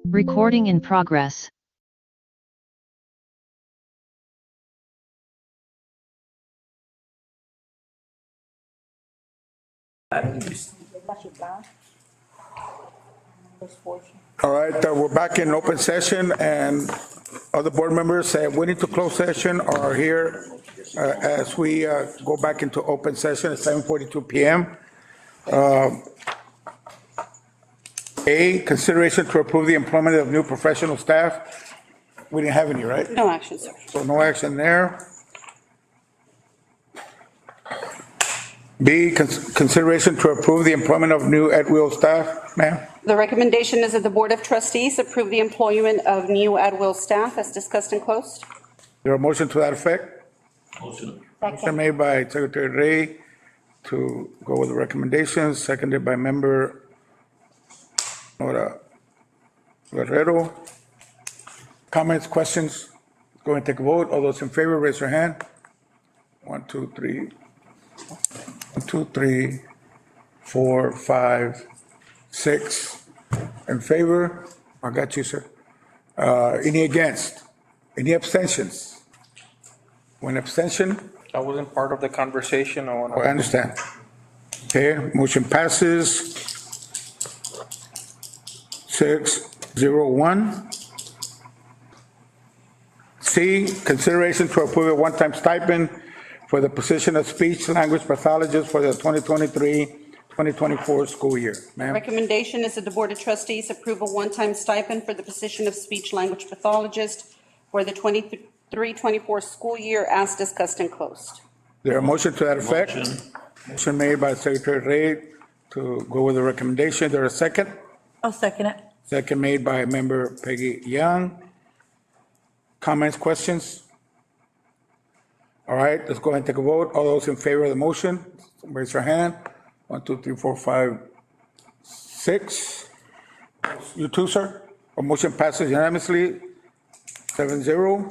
Recording in progress. All right, we're back in open session, and other board members that went into closed session are here as we go back into open session at 7:42 p.m. A, consideration to approve the employment of new professional staff. We didn't have any, right? No action, sir. So no action there. B, consideration to approve the employment of new at-will staff. Ma'am? The recommendation is that the Board of Trustees approve the employment of new at-will staff as discussed and closed. Is there a motion to that effect? Motion. Motion made by Secretary Ray to go with the recommendations, seconded by member Nora Guerrero. Comments, questions? Go ahead and take a vote. All those in favor, raise your hand. 1, 2, 3. 1, 2, 3, 4, 5, 6 in favor. I got you, sir. Any against? Any abstentions? One abstention? I wasn't part of the conversation. I understand. Okay, motion passes 6-0-1. C, consideration to approve a one-time stipend for the position of speech language pathologist for the 2023-2024 school year. Ma'am? Recommendation is that the Board of Trustees approve a one-time stipend for the position of speech language pathologist for the 23-24 school year as discussed and closed. There a motion to that effect? Motion. Motion made by Secretary Ray to go with the recommendation. There a second? I'll second it. Second made by member Peggy Young. Comments, questions? All right, let's go ahead and take a vote. All those in favor of the motion, raise your hand. 1, 2, 3, 4, 5, 6. You too, sir? A motion passes unanimously, 7-0.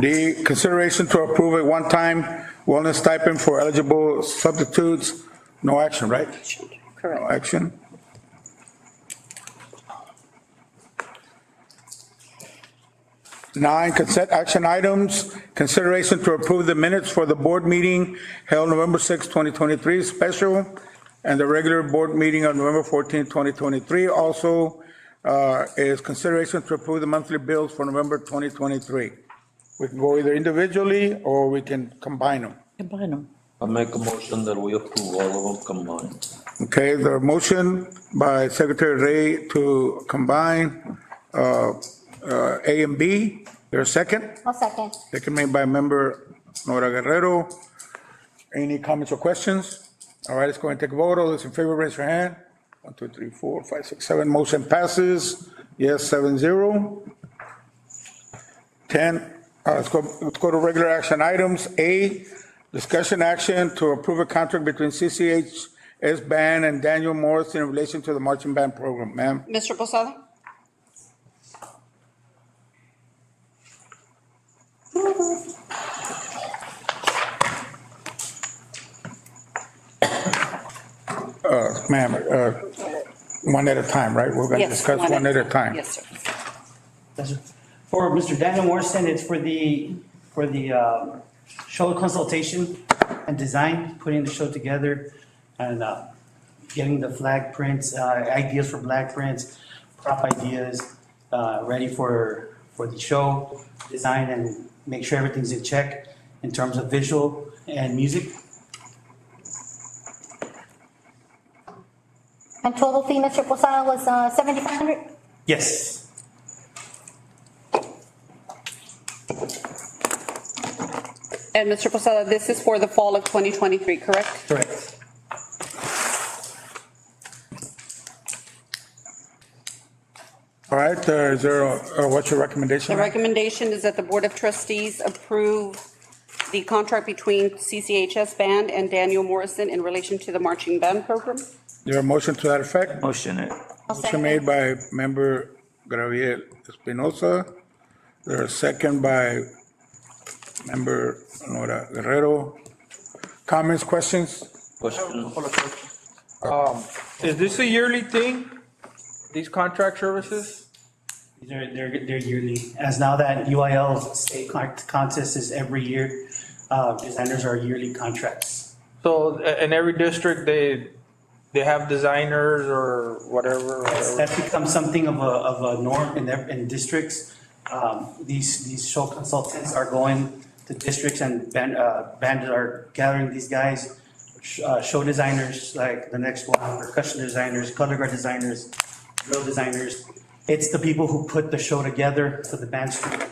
D, consideration to approve a one-time wellness stipend for eligible substitutes. No action, right? Correct. No action. Nine, consent action items. Consideration to approve the minutes for the board meeting held November 6, 2023, special, and the regular board meeting on November 14, 2023. Also is consideration to approve the monthly bills for November 2023. We can go either individually or we can combine them. Combine them. I make a motion that we approve all of them combined. Okay, the motion by Secretary Ray to combine A and B. There a second? I'll second. Second made by member Nora Guerrero. Any comments or questions? All right, let's go ahead and take a vote. All those in favor, raise your hand. 1, 2, 3, 4, 5, 6, 7. Motion passes. Yes, 7-0. 10. Let's go to regular action items. A, discussion action to approve a contract between CCISD band and Daniel Morris in relation to the marching band program. Ma'am? Mr. Posada? Ma'am, one at a time, right? We're going to Yes, discuss one at a time. Yes, sir. For Mr. Daniel Morrison, it's for the show consultation and design, putting the show together and getting the flag prints, ideas for flag prints, prop ideas, ready for the show, design, and make sure everything's in check in terms of visual and music. And total fee, Mr. Posada, was $7,500? Yes. And Mr. Posada, this is for the fall of 2023, correct? Correct. All right, is there what's your recommendation? The recommendation is that the Board of Trustees approve the contract between CCHS Band and Daniel Morrison in relation to the marching band program. Is there a motion to that effect? Motion it. I'll Motion second. made by member Gabriel Espinosa. There a second by member Nora Guerrero. Comments, questions? Question, Is this a yearly thing? These contract services? They're yearly, as now that UIL state contest is every year, designers are yearly contracts. So in every district, they have designers or whatever. That's become something of a norm in districts. These show consultants are going to districts and bands are gathering these guys. Show designers, like the next one, percussion designers, color guard designers, drill designers. It's the people who put the show together for the bands to Like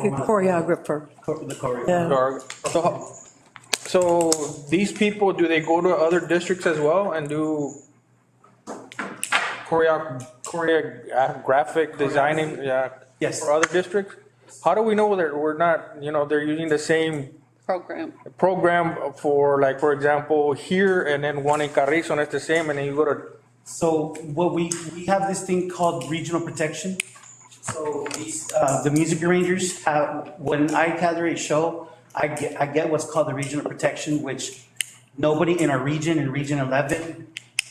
a perform. choreographer. The choreo. Yeah. So these people, do they go to other districts as well and do choreographic designing? Yeah. Yes. For other districts? How do we know that we're not, they're using the same program for, like, for example, here and then one in Carrizo, and it's the same, and then you go to. So what we have this thing called regional protection. So these, the music arrangers have, when I gather a show, I get what's called the regional protection, which nobody in our region, in Region 11,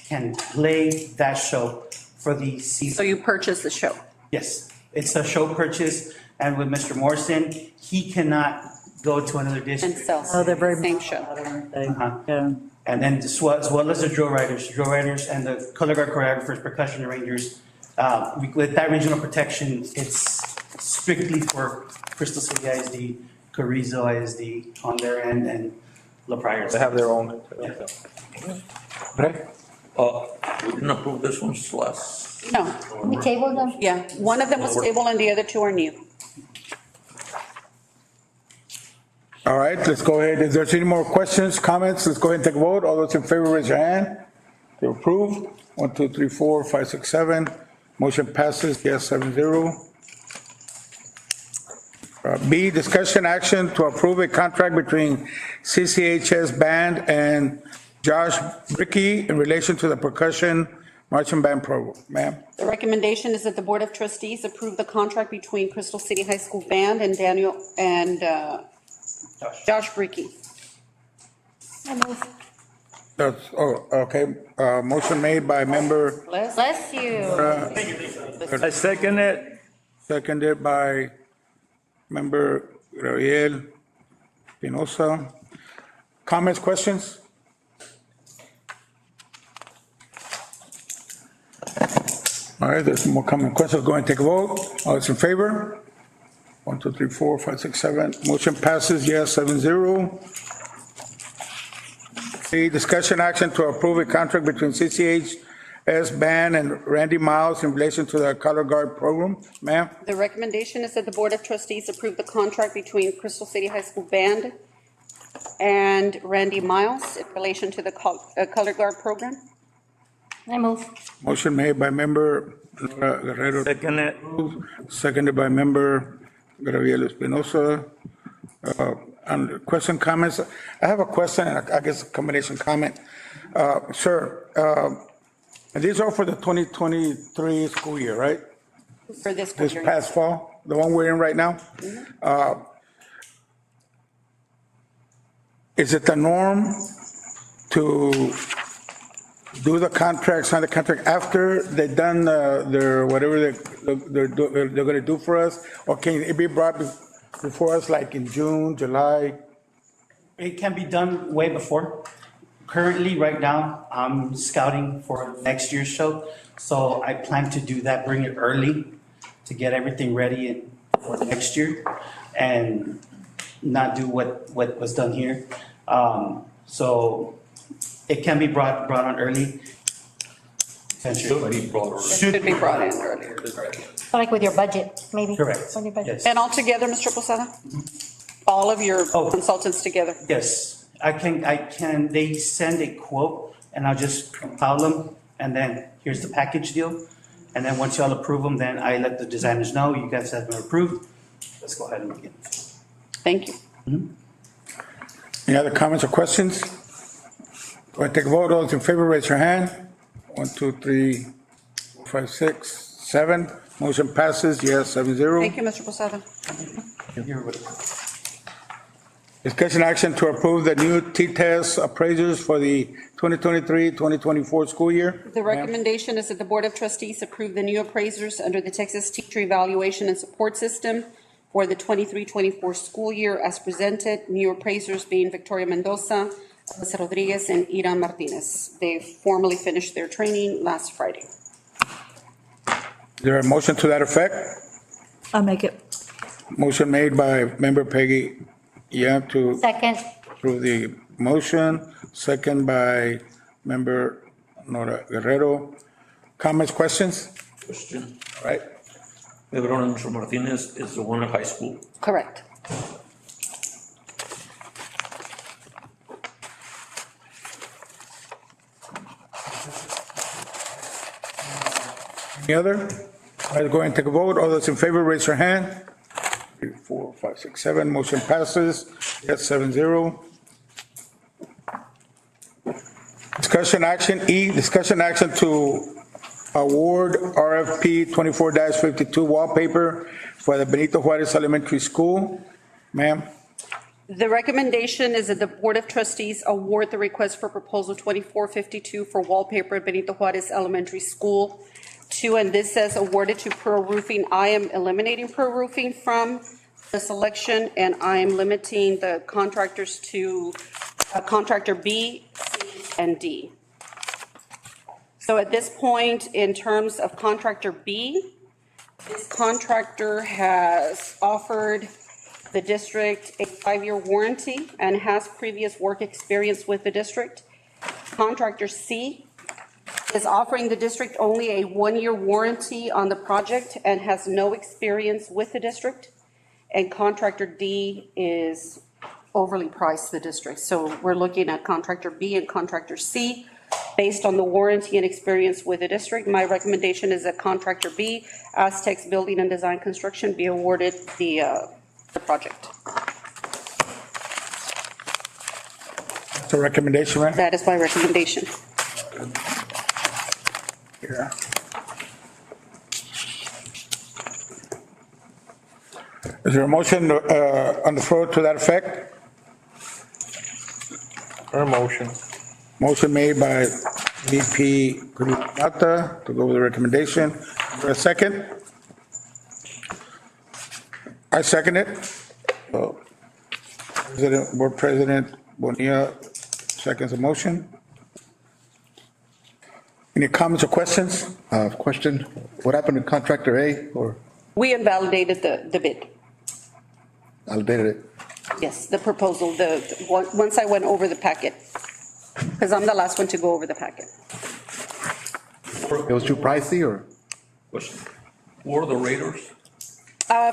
can play that show for the season. So you purchase the show? Yes, it's a show purchase, and with Mr. Morrison, he cannot go to another And district. sell? Oh, they're very. Same show. Uh-huh. Yeah. And then as well as the drill writers and the color guard choreographers, percussion arrangers, with that regional protection, it's strictly for Crystal City ISD, Carrizo ISD on their end, and La Prairie. They have their own. Right? we didn't approve this one last. No, We tabled them? yeah. One of them was stable and the other two are new. All right, let's go ahead. If there's any more questions, comments, let's go ahead and take a vote. All those in favor, raise your hand. To approve. 1, 2, 3, 4, 5, 6, 7. Motion passes, yes, 7-0. B, discussion action to approve a contract between CCHS Band and Josh Bricky in relation to the percussion marching band program. Ma'am? The recommendation is that the Board of Trustees approve the contract between Crystal City High School Band and Josh Bricky. I move. That's, okay. Motion made by member, Bless you. I second it. seconded by member Gabriel Espinosa. Comments, questions? All right, there's more comment, questions. Go ahead and take a vote. All those in favor? 1, 2, 3, 4, 5, 6, 7. Motion passes, yes, 7-0. A discussion action to approve a contract between CCHS Band and Randy Miles in relation to the color guard program. Ma'am? The recommendation is that the Board of Trustees approve the contract between Crystal City High School Band and Randy Miles in relation to the color guard program. I move. Motion made by member Guerrero, Second it. seconded by member Gabriel Espinosa. On question, comments, I have a question, and I guess a combination comment. Sir, these are for the 2023 school year, right? For this This year. past fall, the one we're in right now? Is it the norm to do the contract, sign the contract after they've done their, whatever they're gonna do for us? Or can it be brought before us like in June, July? It can be done way before. Currently, right now, I'm scouting for next year's show, so I plan to do that, bring it early to get everything ready for next year and not do what was done here. So it can be brought on early. Should be brought. Should be brought in earlier. Like with your budget, maybe? Correct. On your budget. Yes. And all together, Mr. Posada? All of your Oh. consultants together? Yes, I can, they send a quote and I'll just compile them and then here's the package deal. And then once y'all approve them, then I let the designers know, you guys have been approved. Let's go ahead and begin. Thank you. Any other comments or questions? Go ahead, take a vote. All those in favor, raise your hand. 1, 2, 3, 4, 5, 6, 7. Motion passes, yes, 7-0. Thank you, Mr. Posada. You're welcome. Discussion action to approve the new T-test appraisers for the 2023-2024 school year. The recommendation is that the Board of Trustees approve the new appraisers under the Texas Teacher Evaluation and Support System for the 23-24 school year as presented. New appraisers being Victoria Mendoza, Alyssa Rodriguez, and Ira Martinez. They formally finished their training last Friday. Is there a motion to that effect? I'll make it. Motion made by member Peggy Young to Second. approve the motion, second by member Nora Guerrero. Comments, questions? Question. All right. Mr. Martinez is the one at high school. Correct. Any other? All right, go ahead and take a vote. All those in favor, raise your hand. 3, 4, 5, 6, 7. Motion passes. Yes, 7-0. Discussion action E, discussion action to award RFP 24-52 wallpaper for the Benito Juarez Elementary School. Ma'am, The recommendation is that the Board of Trustees award the request for proposal 2452 for wallpaper at Benito Juarez Elementary School to, and this says awarded to Pro Roofing. I am eliminating Pro Roofing from the selection, and I am limiting the contractors to contractor B, C, and D. So at this point, in terms of contractor B, this contractor has offered the district a 5-year warranty and has previous work experience with the district. Contractor C is offering the district only a 1-year warranty on the project and has no experience with the district. And contractor D is overly priced the district. So we're looking at contractor B and contractor C based on the warranty and experience with the district. My recommendation is that contractor B, Aztecs Building and Design Construction, be awarded the project. that's a recommendation, right? That is my recommendation. Yeah. Is there a motion on the floor to that effect? Or motion. Motion made by VP Nata to go with the recommendation. Is there a second? I second it. Board President Bonilla seconds the motion. Any comments or questions? Question, what happened to contractor A, or We invalidated the bid. validated it? Yes, the proposal, once I went over the packet, because I'm the last one to go over the packet. It was too pricey, or? Question. Who are the raters?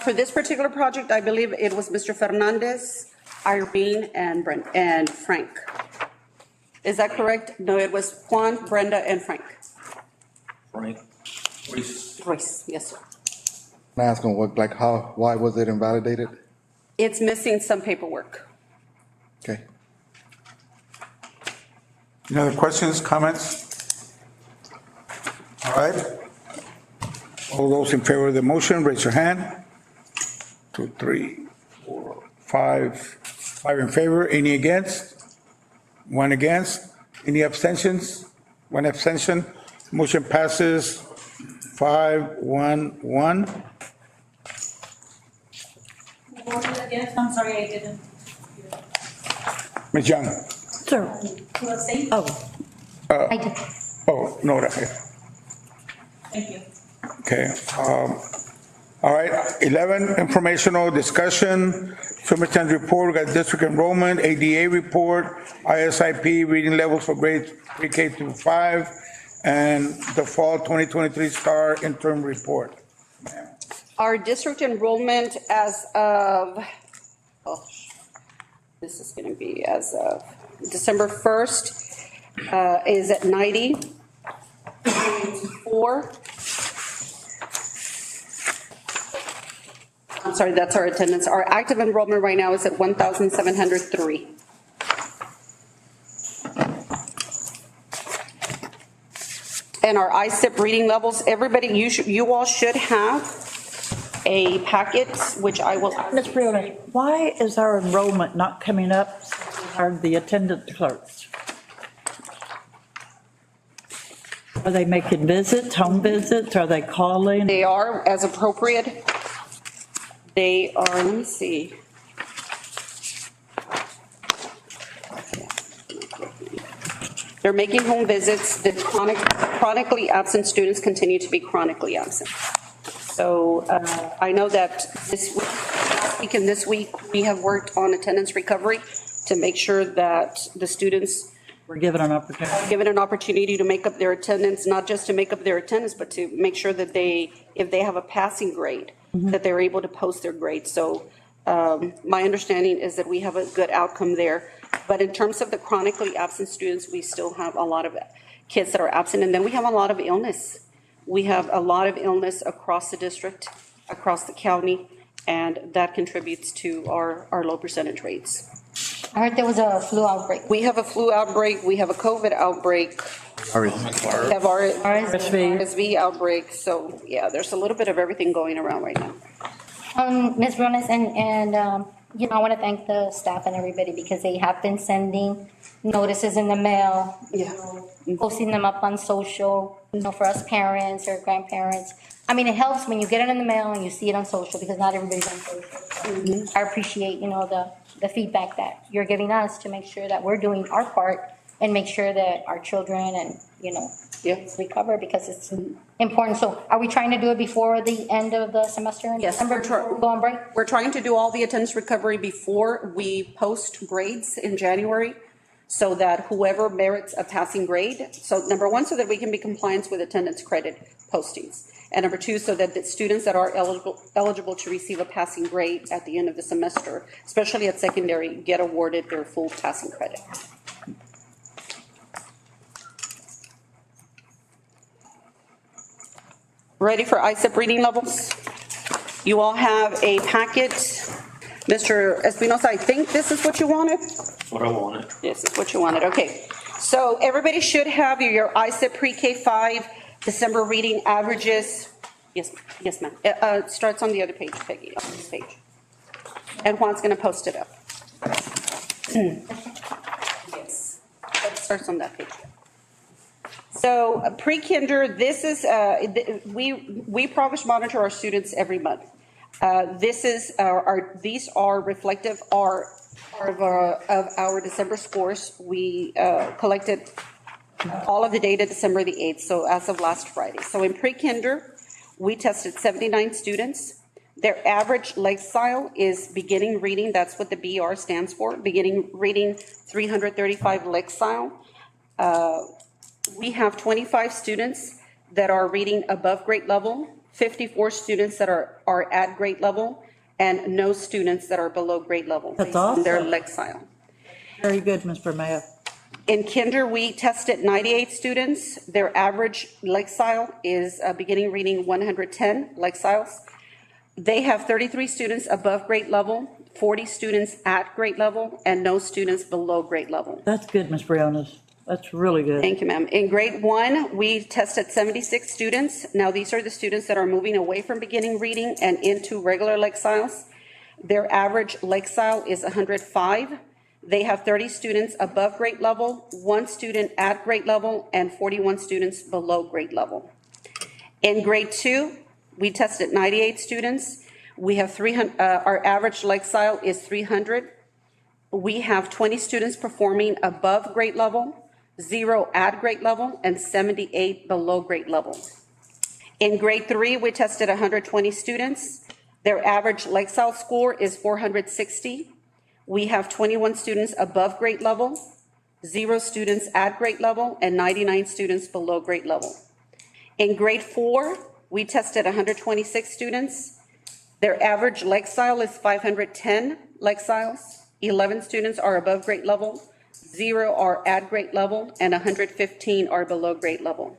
For this particular project, I believe it was Mr. Fernandez, Irene, and Frank. Is that correct? No, it was Juan, Brenda, and Frank. Frank? Reese? Royce, yes, sir. I'm asking why was it invalidated? It's missing some paperwork. Okay. Any other questions, comments? All right. All those in favor of the motion, raise your hand. 2, 3, 4, 5. 5 in favor. Any against? 1 against. Any abstentions? 1 abstention. Motion passes 5-1-1. I'm sorry, I didn't. Ms. Young. Sir. Oh, I did. Oh, no, right here. Thank you. Okay. All right, 11, informational discussion, superintendent report, we got district enrollment, ADA report, ISIP, reading levels for grades pre-K through 5, and the fall 2023 STAR interim report. Our district enrollment as of, this is going to be as of December 1st, is at 90.4. I'm sorry, that's our attendance. Our active enrollment right now is at 1,703. And our ISIP reading levels, everybody, you all should have a packet, which I will. Ms. Briones, why is our enrollment not coming up? Are the attendance clerks? Are they making visits, home visits? Are they calling? They are as appropriate. They are, let me see. They're making home visits. The chronically absent students continue to be chronically absent. So I know that last week and this week, we have worked on attendance recovery to make sure that the students We're given an opportunity. given an opportunity to make up their attendance, not just to make up their attendance, but to make sure that if they have a passing grade, that they're able to post their grade. So my understanding is that we have a good outcome there. But in terms of the chronically absent students, we still have a lot of kids that are absent. And then we have a lot of illness. We have a lot of illness across the district, across the county, and that contributes to our low percentage rates. I heard there was a flu outbreak. We have a flu outbreak, we have a COVID outbreak, we have our RSV outbreak, so yeah, there's a little bit of everything going around right now. Ms. Briones, and you know, I want to thank the staff and everybody because they have been sending notices in the mail, posting them up on social, you know, for us parents or grandparents. I mean, it helps when you get it in the mail and you see it on social because not everybody's on social. So I appreciate, you know, the feedback that you're giving us to make sure that we're doing our part and make sure that our children and, you know, recover because it's important. So are we trying to do it before the end of the semester in December? Before we go on break? We're trying to do all the attendance recovery before we post grades in January so that whoever merits a passing grade, so number one, so that we can be compliant with attendance credit postings. And number two, so that the students that are eligible to receive a passing grade at the end of the semester, especially at secondary, get awarded their full passing credit. Ready for ISEP reading levels? You all have a packet. Mr. Espinosa, I think this is what you wanted? What I wanted. This is what you wanted, okay. So everybody should have your ISEP pre-K-5 December reading averages. Yes, ma'am. It starts on the other page, Peggy, on this page. And Juan's gonna post it up. Yes, it starts on that page. So pre-kinder, this is, we progress monitor our students every month. These are reflective of our December scores. We collected all of the data December the 8th, so as of last Friday. So in pre-kinder, we tested 79 students. Their average lexile is beginning reading, that's what the BR stands for, beginning reading 335 lexile. We have 25 students that are reading above grade level, 54 students that are at grade level, and no students that are below grade level. That's awesome. Their lexile. Very good, Mr. Mayor. In kinder, we tested 98 students. Their average lexile is beginning reading 110 lexiles. They have 33 students above grade level, 40 students at grade level, and no students below grade level. That's good, Ms. Briones. That's really good. Thank you, ma'am. In grade 1, we tested 76 students. Now, these are the students that are moving away from beginning reading and into regular lexiles. Their average lexile is 105. They have 30 students above grade level, 1 student at grade level, and 41 students below grade level. In grade 2, we tested 98 students. We have 300, our average lexile is 300. We have 20 students performing above grade level, 0 at grade level, and 78 below grade level. In grade 3, we tested 120 students. Their average lexile score is 460. We have 21 students above grade level, 0 students at grade level, and 99 students below grade level. In grade 4, we tested 126 students. Their average lexile is 510 lexiles. 11 students are above grade level, 0 are at grade level, and 115 are below grade level.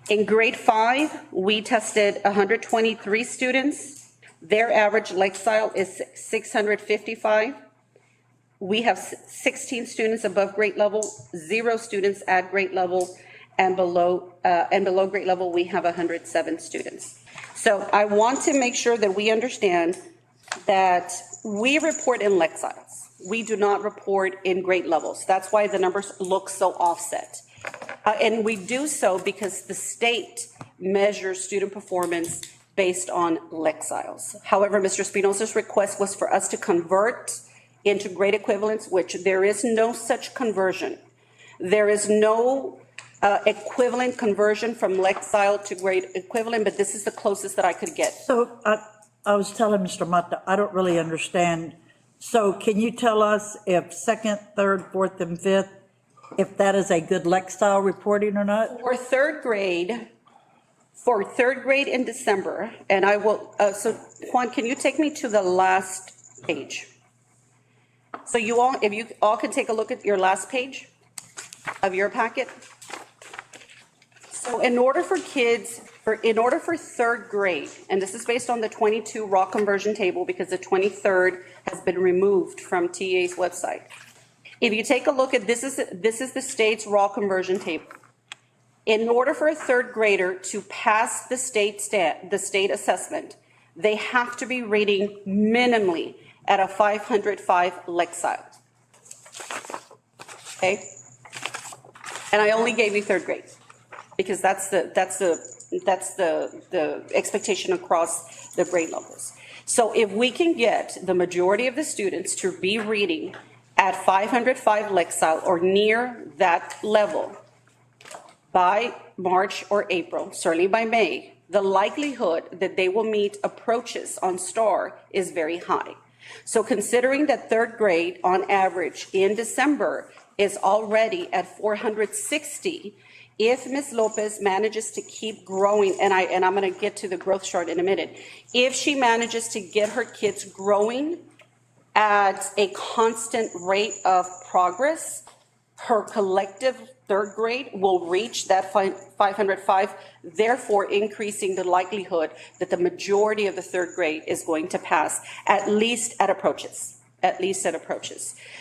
In grade 5, we tested 123 students. Their average lexile is 655. We have 16 students above grade level, 0 students at grade level, and below grade level, we have 107 students. So I want to make sure that we understand that we report in Lexiles. We do not report in grade levels. That's why the numbers look so offset. And we do so because the state measures student performance based on Lexiles. However, Mr. Espinosa's request was for us to convert into grade equivalents, which there is no such conversion. There is no equivalent conversion from Lexile to grade equivalent, but this is the closest that I could get. So I was telling Mr. Mata, I don't really understand. So can you tell us if second, third, fourth, and fifth, if that is a good Lexile reporting or not? For third grade in December, and I will, so Juan, can you take me to the last page? So you all, if you all can take a look at your last page of your packet. So in order for third grade, and this is based on the 22 raw conversion table because the 23rd has been removed from TA's website. If you take a look at this is the state's raw conversion table. In order for a third grader to pass the state assessment, they have to be rating minimally at a 505 Lexile. Okay? And I only gave you third grade because that's the expectation across the grade levels. So if we can get the majority of the students to be reading at 505 Lexile or near that level by March or April, certainly by May, the likelihood that they will meet approaches on STAR is very high. So considering that third grade on average in December is already at 460, if Ms. Lopez manages to keep growing, and I'm going to get to the growth chart in a minute, if she manages to get her kids growing at a constant rate of progress, her collective third grade will reach that 505, therefore increasing the likelihood that the majority of the third grade is going to pass, at least at approaches.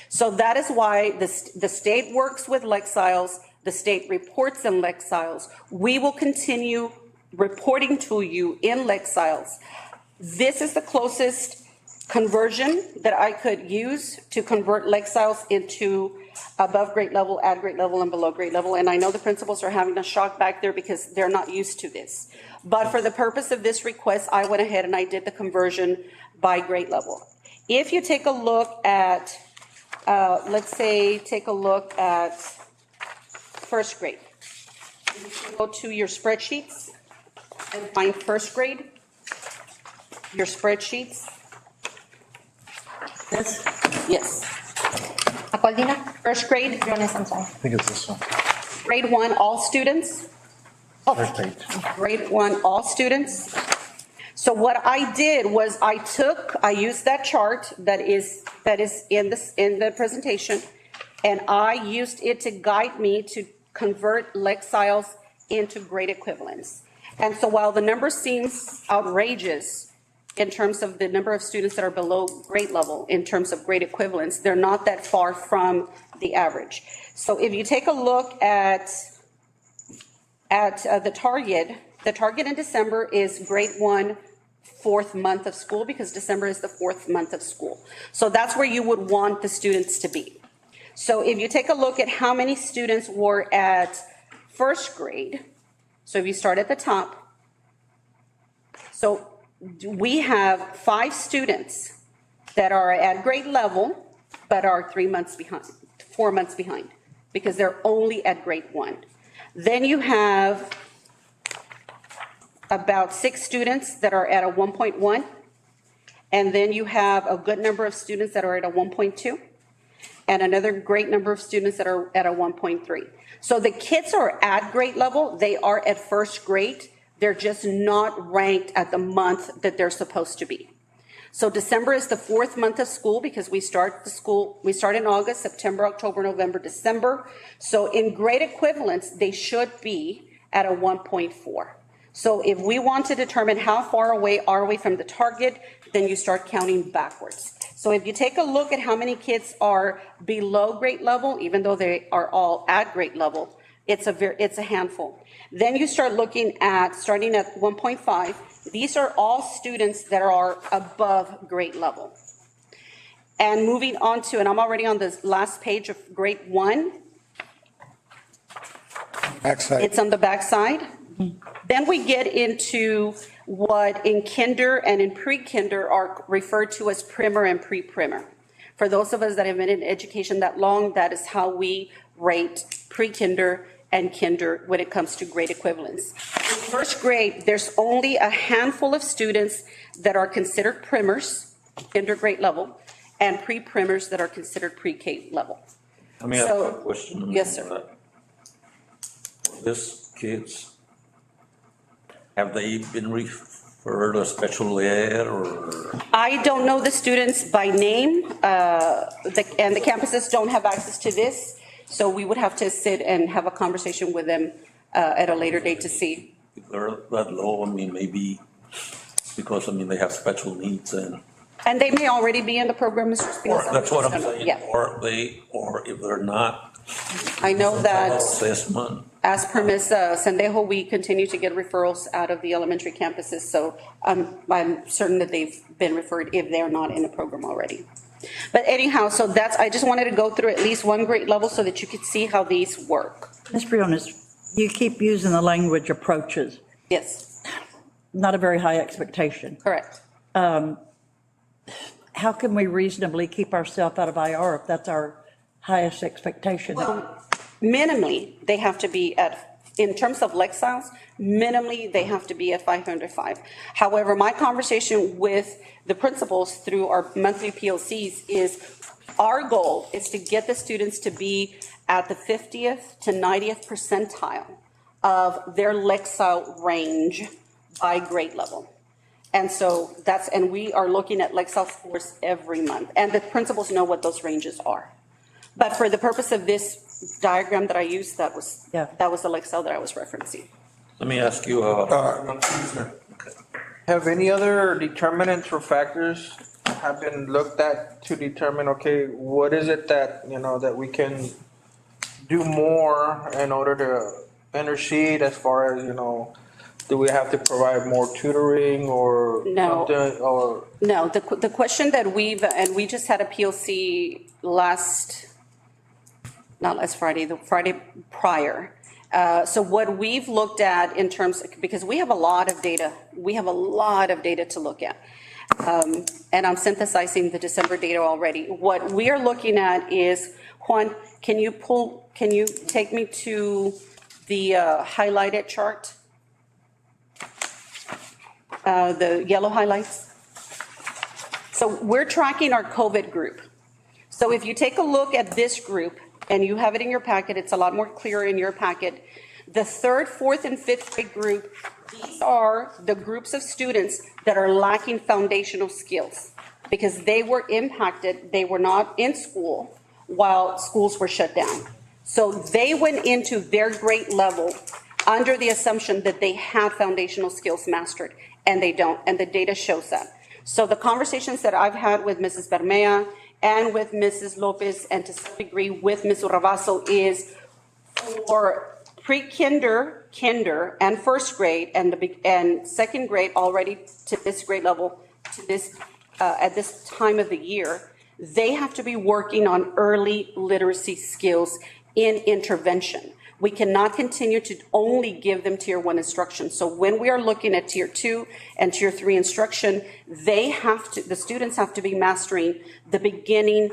So that is why the state works with Lexiles. The state reports in Lexiles. We will continue reporting to you in Lexiles. This is the closest conversion that I could use to convert Lexiles into above grade level, at grade level, and below grade level. And I know the principals are having a shock back there because they're not used to this. But for the purpose of this request, I went ahead and I did the conversion by grade level. If you take a look at, let's say, take a look at first grade. You can go to your spreadsheets and find first grade, your spreadsheets. Yes. Aqualdina? First grade, Briones, I'm sorry. I think it's this one. grade 1, all students. First page. Grade 1, all students. So what I did was I used that chart that is in the presentation, and I used it to guide me to convert Lexiles into grade equivalents. And so while the number seems outrageous in terms of the number of students that are below grade level in terms of grade equivalents, they're not that far from the average. So if you take a look at the target in December is grade 1, 4th month of school, because December is the 4th month of school. So that's where you would want the students to be. So if you take a look at how many students were at first grade, so if you start at the top, so we have 5 students that are at grade level, but are 4 months behind, because they're only at grade 1. Then you have about 6 students that are at a 1.1, and then you have a good number of students that are at a 1.2, and another great number of students that are at a 1.3. So the kids are at grade level, they are at first grade, they're just not ranked at the month that they're supposed to be. So December is the 4th month of school because we start in August, September, October, November, December. So in grade equivalents, they should be at a 1.4. So if we want to determine how far away are we from the target, then you start counting backwards. So if you take a look at how many kids are below grade level, even though they are all at grade level, it's a handful. Then you start looking at, starting at 1.5, These are all students that are above grade level. And moving on to, and I'm already on the last page of grade 1. Backside. It's on the backside. Then we get into what in kinder and in pre-kinder are referred to as primer and pre-primer. For those of us that have been in education that long, that is how we rate pre-kinder and kinder when it comes to grade equivalence. In first grade, there's only a handful of students that are considered primers, kinder grade level, and pre-primers that are considered pre-K level. Let me ask you a So- question. Yes, sir. These kids, have they been referred to special ed or? I don't know the students by name, and the campuses don't have access to this, so we would have to sit and have a conversation with them at a later date to see. If they're that low, I mean, maybe because, I mean, they have special needs And they may already be in the program, Mr. or Espinoza. that's what I'm saying. Yeah, Or if they're not, I know that assessment. as per Ms. Sendejo, we continue to get referrals out of the elementary campuses, so I'm certain that they've been referred if they're not in the program already. But anyhow, so that's, I just wanted to go through at least one grade level so that you could see how these work. Ms. Briones, you keep using the language approaches, Yes, not a very high expectation. correct. How can we reasonably keep ourselves out of IR if that's our highest expectation? Minimally, they have to be at, in terms of Lexile, minimally, they have to be at 505. However, my conversation with the principals through our monthly PLCs is our goal is to get the students to be at the 50th to 90th percentile of their Lexile range by grade level. And so that's, and we are looking at Lexile scores every month, and the principals know what those ranges are. But for the purpose of this diagram that I used, that was the Lexile that I was referencing. Let me ask you, Have any other determinants or factors have been looked at to determine, okay, what is it that, you know, that we can do more in order to intercede as far as, you know, do we have to provide more tutoring or No. something, or? No, the question that and we just had a PLC not last Friday, the Friday prior. So what we've looked at in terms, because we have a lot of data to look at. And I'm synthesizing the December data already. What we are looking at is, Juan, can you take me to the highlighted chart? The yellow highlights. So we're tracking our COVID group. So if you take a look at this group, and you have it in your packet, it's a lot more clear in your packet. The third, fourth, and fifth grade group, these are the groups of students that are lacking foundational skills because they were impacted, they were not in school while schools were shut down. So they went into their grade level under the assumption that they have foundational skills mastered, and they don't, and the data shows that. So the conversations that I've had with Mrs. Bermea and with Mrs. Lopez, and to some degree with Ms. Uravazo, is for pre-kinder, kinder, and first grade, and second grade already to this grade level, to this at this time of the year, they have to be working on early literacy skills in intervention. We cannot continue to only give them tier 1 instruction. So when we are looking at tier 2 and tier 3 instruction, the students have to be mastering the beginning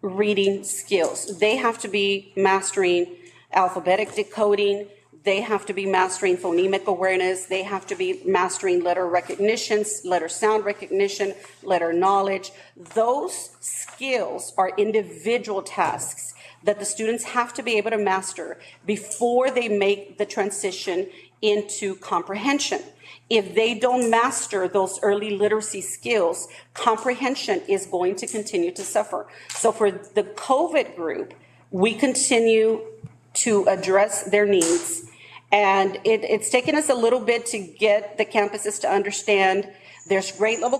reading skills. They have to be mastering alphabetic decoding. They have to be mastering phonemic awareness. They have to be mastering letter recognition, letter sound recognition, letter knowledge. Those skills are individual tasks that the students have to be able to master before they make the transition into comprehension. If they don't master those early literacy skills, comprehension is going to continue to suffer. So for the COVID group, we continue to address their needs. And it's taken us a little bit to get the campuses to understand there's grade level